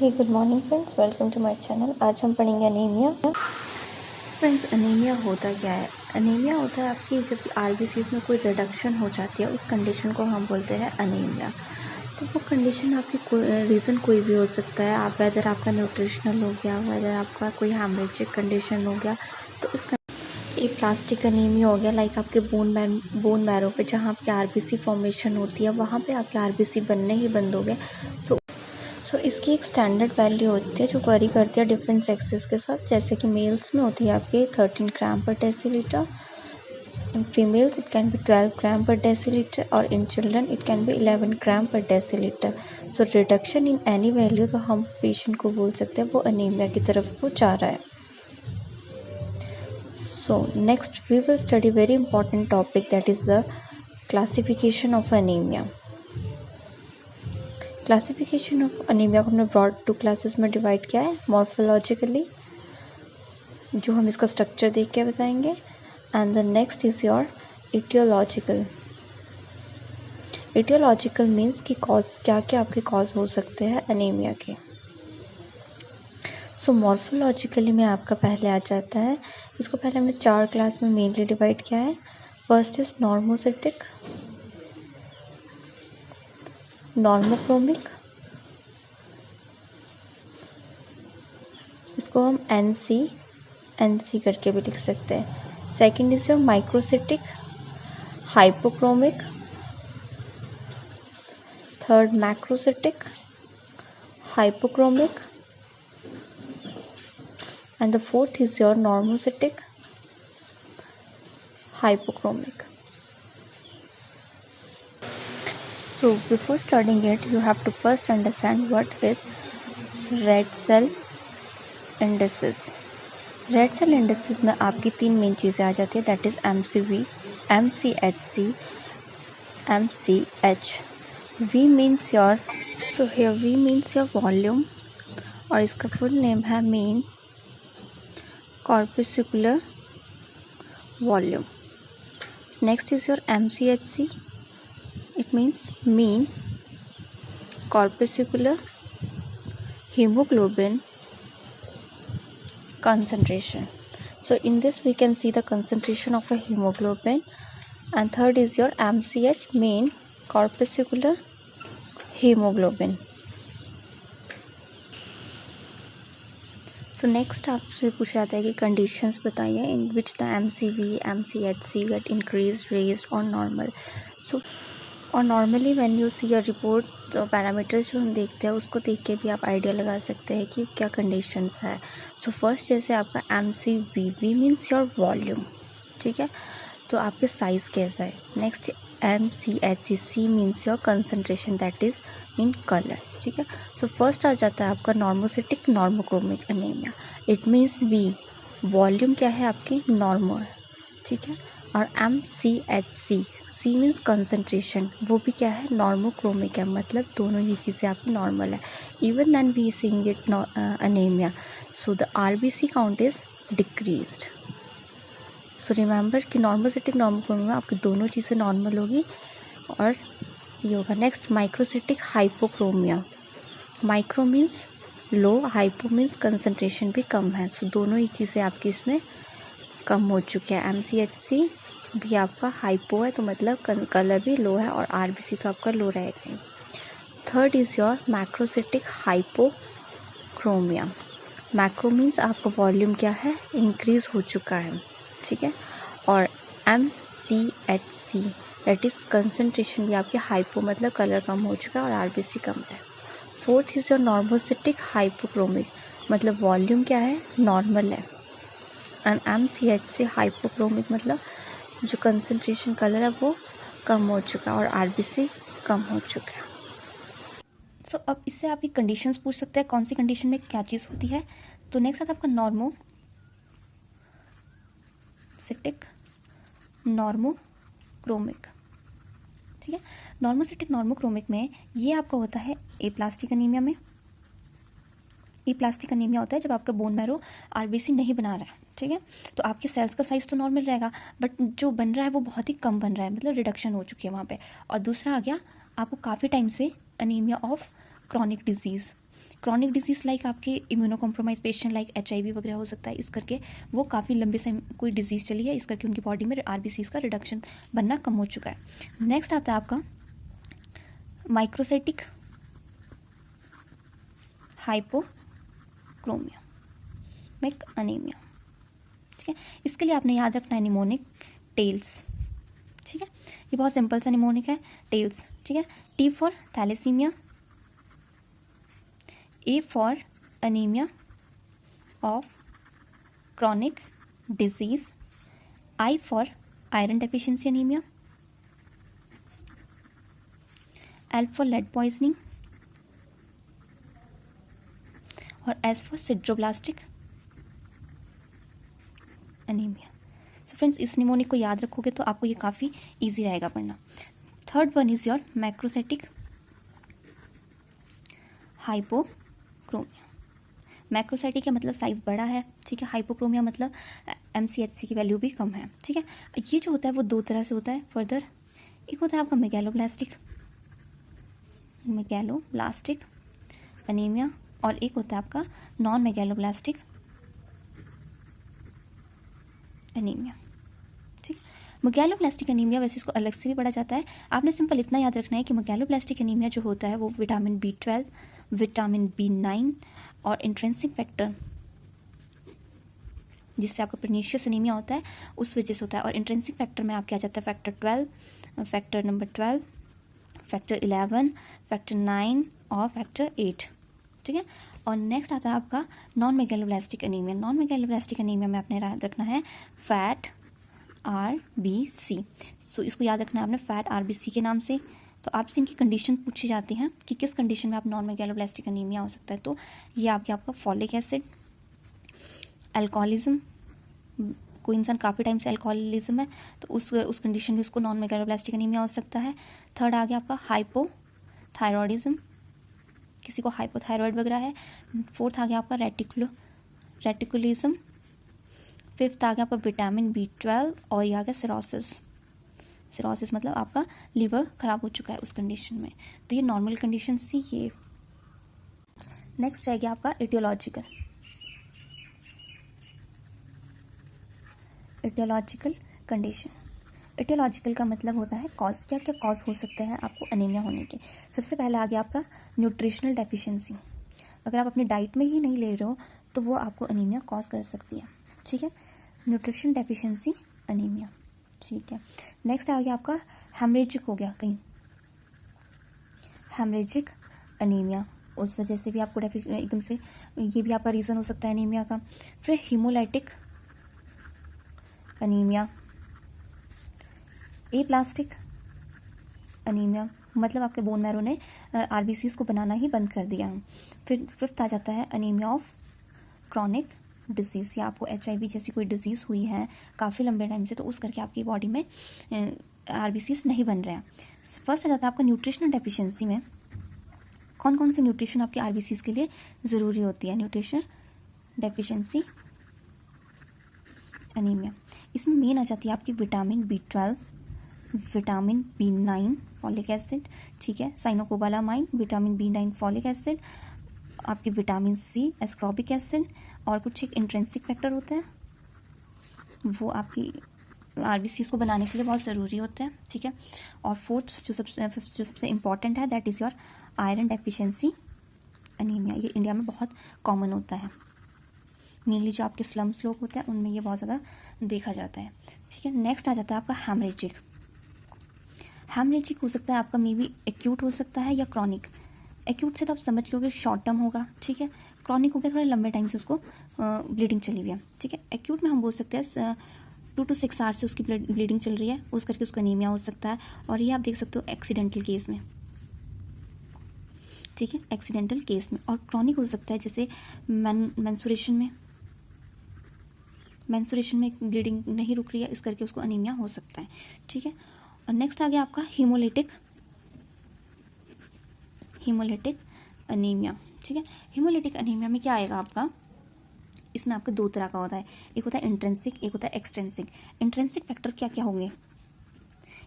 Hey good morning friends, welcome to my channel. आज हम पढ़ेंगे अनीमिया। फ्रेंड्स, अनीमिया होता क्या है? अनीमिया होता है आपकी जब आरबीसीज में कोई रिडक्शन हो जाती है, उस कंडीशन को हम बोलते हैं अनीमिया। तो वो कंडीशन आपकी रीज़न कोई भी हो सकता है। आप वेदर आपका न्यूट्रिशनल हो गया, वेदर आपका कोई हेमरेजिक कंडीशन हो गया, तो इस प्लास्टिक अनीमिया हो गया। लाइक आपके बोन मैरो पे जहाँ आपकी आरबीसी फॉर्मेशन होती है, वहाँ पे आपके आरबीसी बनने ही बंद हो गए। सो इसकी एक स्टैंडर्ड वैल्यू होती है जो वरी करती है डिफरेंट सेक्सेस के साथ। जैसे कि मेल्स में होती है आपके 13 ग्राम पर decilitre, in females it can be 12 ग्राम पर डेसीलीटर, और in children it can be 11 ग्राम पर decilitre. So reduction in any value, तो हम पेशेंट को बोल सकते हैं वो अनीमिया की तरफ वो जा रहा है। So next we will study very important topic, that is the classification of anemia. Classification of anaemia को हमने ब्रॉड 2 क्लासेस में डिवाइड किया है। मॉर्फोलॉजिकली, जो हम इसका स्ट्रक्चर देख के बताएंगे, and the next is your aetiological. Aetiological means कि कॉज क्या क्या आपके कॉज हो सकते हैं अनीमिया के। सो मॉर्फोलॉजिकली में आपका पहले आ जाता है, इसको पहले हमने 4 क्लास में मेनली डिवाइड किया है। फर्स्ट इज नॉर्मोसिटिक, नॉर्मोक्रोमिक, इसको हम एनसी करके भी लिख सकते हैं। Second is your microcytic, hypochromic, third macrocytic, hypochromic, and the fourth is your normocytic, hypochromic. So before starting it, you have to first understand what is red cell indices. Red cell indices में आपकी 3 main चीज़ें आ जाती है, that is MCV, MCHC, MCH. V means your, so here V means your volume, और इसका full name है mean corpuscular volume. Next is your MCHC. It means mean corpuscular hemoglobin concentration. So in this we can see the concentration of a hemoglobin. And third is your MCH, mean corpuscular hemoglobin. So next आपसे पूछा जाता है कि conditions बताइए in which the MCV, MCHC get increased, raised or normal. So और normally when you see a report, तो parameters जो हम देखते हैं उसको देख के भी आप आइडिया लगा सकते हैं कि क्या कंडीशंस है। सो फर्स्ट जैसे आपका MCV, V means your volume, ठीक है, तो आपके साइज़ कैसा है। Next MCHC, C means your concentration, that is in colours, ठीक है। सो फर्स्ट आ जाता है आपका normocytic normochromic anaemia. It means V, volume क्या है आपकी, नॉर्मल, ठीक है, और MCHC, सी मीन्स कंसनट्रेशन, वो भी क्या है, नॉर्मोक्रोमिक है, मतलब दोनों ही चीज़ें आपकी नॉर्मल है। Even then we seeing it anaemia, so the RBC count is decreased. So remember कि नॉर्मोसिटिक नॉर्मोक्रोमिक में आपकी दोनों चीज़ें नॉर्मल होगी और ये होगा। Next microcytic hypochromia, micro means low, hypo means concentration भी कम है, सो दोनों ही चीज़ें आपकी इसमें कम हो चुकी है। MCHC भी आपका हाइपो है, तो मतलब कलर भी लो है, और RBC तो आपका लो रहेगा। Third is your macrocytic hypochromia, macro means आपका वॉल्यूम क्या है, इंक्रीज हो चुका है, ठीक है, और MCHC दैट इज़ कंसनट्रेशन भी आपके हाइपो, मतलब कलर कम हो चुका है और RBC कम है। Fourth is your normocytic hypochromic, मतलब वॉल्यूम क्या है, नॉर्मल है, एंड MCHC हाइपोक्रोमिक, मतलब जो कंसनट्रेशन कलर है वो कम हो चुका है और RBC कम हो चुका है। सो अब इससे आपकी कंडीशंस पूछ सकते हैं, कौन सी कंडीशन में क्या चीज़ होती है। तो नेक्स्ट आता है आपका नॉर्मोसिटिक नॉर्मोक्रोमिक, ठीक है। नॉर्मोसिटिक नॉर्मोक्रोमिक में ये आपका होता है एप्लास्टिक अनीमिया में। एप्लास्टिक अनीमिया होता है जब आपका बोन मैरो RBC नहीं बना रहा है, ठीक है, तो आपके सेल्स का साइज तो नॉर्मल रहेगा, बट जो बन रहा है वो बहुत ही कम बन रहा है, मतलब रिडक्शन हो चुकी है वहाँ पे। और दूसरा आ गया आपको काफ़ी टाइम से anaemia of chronic disease, chronic disease like आपके immuno compromise patient like HIV वगैरह हो सकता है, इस करके वो काफ़ी लंबे समय कोई डिजीज़ चली है, इस करके उनकी बॉडी में RBCs का रिडक्शन बनना कम हो चुका है। नेक्स्ट आता है आपका माइक्रोसाइटिक हाइपोक्रोमिया मिक अनीमिया। ठीक है, इसके लिए आपने याद रखना है निमोनिक टेल्स। ठीक है, ये बहुत सिंपल सा निमोनिक है, टेल्स। ठीक है, T for thalassaemia, A for anaemia of chronic disease, I for iron deficiency anaemia, L for lead poisoning और S for sideroblastic anaemia. So friends, इस निमोनिक को याद रखोगे तो आपको ये काफ़ी इजी रहेगा पढ़ना। Third one is your macrocytic hypochromia. Macrocytic का मतलब साइज बड़ा है। ठीक है, हाइपोक्रोमिया मतलब MCHC की वैल्यू भी कम है। ठीक है, ये जो होता है वो दो तरह से होता है फर्दर। एक होता है आपका मेगैलोब्लास्टिक अनीमिया और एक होता है आपका नॉन मेगैलोब्लास्टिक अनीमिया। ठीक, मेगैलोब्लास्टिक अनीमिया वैसे इसको अलग से भी पढ़ा जाता है। आपने सिंपल इतना याद रखना है कि मेगैलोब्लास्टिक अनीमिया जो होता है वो विटामिन B12, विटामिन B9 और इंट्रिंसिक फैक्टर, जिससे आपका पर्नीशियस अनीमिया होता है, उस वजह से होता है। और इंट्रिंसिक फैक्टर में आपके आ जाता है factor 12, factor number 12, factor 11, factor 9 और फैक्टर 8। ठीक है, और नेक्स्ट आता है आपका non megaloblastic anaemia. Non megaloblastic anaemia में आपने याद रखना है फैट RBC। सो इसको याद रखना है आपने फैट RBC के नाम से। तो आपसे इनकी कंडीशन पूछी जाती हैं कि किस कंडीशन में आप नॉन मेगैलोब्लास्टिक अनीमिया हो सकता है। तो ये आपका फॉलिक एसिड, अल्कोहलिज्म, कोई इंसान काफ़ी टाइम से अल्कोहलिज्म है तो उस कंडीशन में उसको नॉन मेगैलोब्लास्टिक अनीमिया हो सकता है। थर्ड आ गया आपका हाइपोथायरॉयडिज्म, किसी को हाइपोथायरॉयड वगैरह है। फोर्थ आ गया आपका रेटिकुलिज्म। फिफ्थ आ गया आपका विटामिन B12 और ये आ गया सिरोसिस मतलब आपका लीवर खराब हो चुका है उस कंडीशन में। तो ये नॉर्मल कंडीशन थी ये। नेक्स्ट रह गया आपका एटियोलॉजिकल कंडीशन। एटियोलॉजिकल का मतलब होता है कॉज, क्या क्या कॉज हो सकते हैं आपको अनीमिया होने के। सबसे पहला आ गया आपका न्यूट्रिशनल डेफिशिएंसी। अगर आप अपनी डाइट में ही नहीं ले रहे हो तो वो आपको अनीमिया कॉज कर सकती है। ठीक है, न्यूट्रिशन डेफिशिएंसी अनीमिया। ठीक है, नेक्स्ट आ गया आपका हेमरेजिक हो गया कहीं, हेमरेजिक अनीमिया, उस वजह से भी आपको एकदम से ये भी आपका रीज़न हो सकता है अनीमिया का। फिर हीमोलाइटिक अनीमिया, एप्लास्टिक अनीमिया मतलब आपके बोन मैरो ने RBCs को बनाना ही बंद कर दिया। फिर फिफ्थ आ जाता है अनीमिया ऑफ क्रॉनिक डिजीज़, या आपको HIV जैसी कोई डिजीज़ हुई है काफ़ी लंबे टाइम से तो उस करके आपकी बॉडी में RBCs नहीं बन रहे हैं। फर्स्ट आ जाता है आपका न्यूट्रिशनल डेफिशिएंसी में कौन कौन सी न्यूट्रिशन आपके RBCs के लिए ज़रूरी होती है। न्यूट्रिशनल डेफिशिएंसी अनीमिया, इसमें मेन आ जाती है आपकी vitamin B12, vitamin B9 folic acid. ठीक है, साइनोकोबालामाइन, विटामिन B9 फॉलिक एसिड, आपके विटामिन C एस्कॉर्बिक एसिड और कुछ एक इंट्रिंसिक फैक्टर होता है वो आपकी RBCs को बनाने के लिए बहुत ज़रूरी होता है। ठीक है, और फिफ्थ जो सबसे इम्पॉर्टेंट है that is your iron deficiency anaemia. ये इंडिया में बहुत कॉमन होता है, मेनली जो आपके स्लम्स लोग होते हैं उनमें ये बहुत ज़्यादा देखा जाता है। ठीक है, नेक्स्ट आ जाता है आपका हेमरेजिक। हेमरेजिक हो सकता है आपका मे बी एक्यूट हो सकता है या क्रॉनिक। एक्यूट से तो आप समझ लोगे शॉर्ट टर्म होगा। ठीक है, क्रॉनिक हो गया थोड़े लंबे टाइम से उसको ब्लीडिंग चली हुई है। ठीक है, एक्यूट में हम बोल सकते हैं 2 to 6 आवर्स से उसकी ब्लीडिंग चल रही है, उस करके उसका अनीमिया हो सकता है। और ये आप देख सकते हो एक्सीडेंटल केस में। ठीक है, एक्सीडेंटल केस में। और क्रॉनिक हो सकता है जैसे मेंस्ट्रुएशन में ब्लीडिंग नहीं रुक रही है, इस करके उसको अनीमिया हो सकता है। ठीक है, और नेक्स्ट आ गया आपका हीमोलिटिक अनीमिया। ठीक है, हीमोलिटिक अनीमिया में क्या आएगा आपका, इसमें आपका दो तरह का होता है, एक होता है इंट्रिंसिक, एक होता है एक्सट्रिंसिक। इंट्रिंसिक फैक्टर क्या क्या होंगे,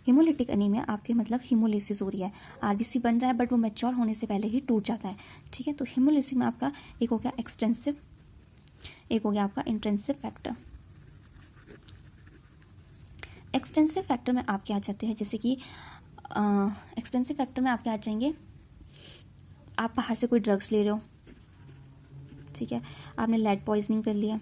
हेमोलिटिक एनीमिया आपके मतलब हीमोलिसिस हो रही है, आरबीसी बन रहा है बट वो मैच्योर होने से पहले ही टूट जाता है, ठीक है। तो हीमोलिसिस में आपका एक हो गया एक्सटेंसिव, एक हो गया आपका इंटेंसिव फैक्टर। एक्सटेंसिव फैक्टर में आपके आ जाते हैं, जैसे कि एक्सटेंसिव फैक्टर में आपके आ जाएंगे, आप बाहर से कोई ड्रग्स ले रहे हो, ठीक है, आपने लेड पॉइजनिंग कर लिया,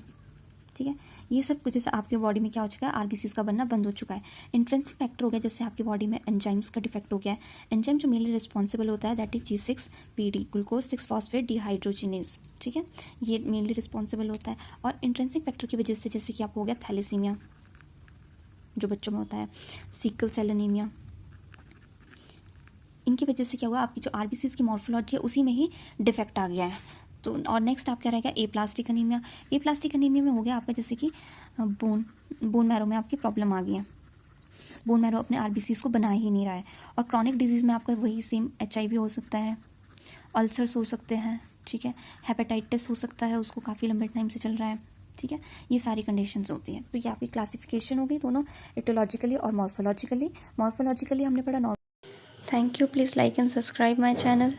ठीक है, ये सब कुछ जैसे आपके बॉडी में क्या हो चुका है, आरबीसीज का बनना बंद हो चुका है। इंट्रेंसिक फैक्टर हो गया जैसे आपकी बॉडी में एंजाइम्स का डिफेक्ट हो गया है। एंजाइम जो मेनली रिस्पॉन्सिबल होता है that is G6PD, glucose 6 phosphate dehydrogenase, ठीक है, ये मेनली रिस्पॉन्सिबल होता है। और इंट्रेंसिक फैक्टर की वजह से जैसे कि आपको हो गया थैलेसीमिया जो बच्चों में होता है, सिकल सेल एनीमिया, इनकी वजह से क्या हुआ, आपकी जो आरबीसीज की मॉर्फोलॉजी है उसी में ही डिफेक्ट आ गया है। तो और नेक्स्ट आप क्या रहेगा, एप्लास्टिक एनीमिया। एप्लास्टिक एनीमिया में हो गया आपका जैसे कि बोन मैरो में आपकी प्रॉब्लम आ गई है, बोन मैरो अपने आरबीसीज को बना ही नहीं रहा है। और क्रॉनिक डिजीज में आपका वही सेम HIV हो सकता है, अल्सर्स हो सकते हैं, ठीक है, हेपेटाइटिस हो सकता है, उसको काफ़ी लंबे टाइम से चल रहा है, ठीक है, ये सारी कंडीशंस होती हैं। तो ये आपकी क्लासिफिकेशन हो गई दोनों, एटोलॉजिकली और मॉर्फोलॉजिकली। मॉर्फोलॉजिकली हमने पढ़ा Thank you. Please like and subscribe my channel.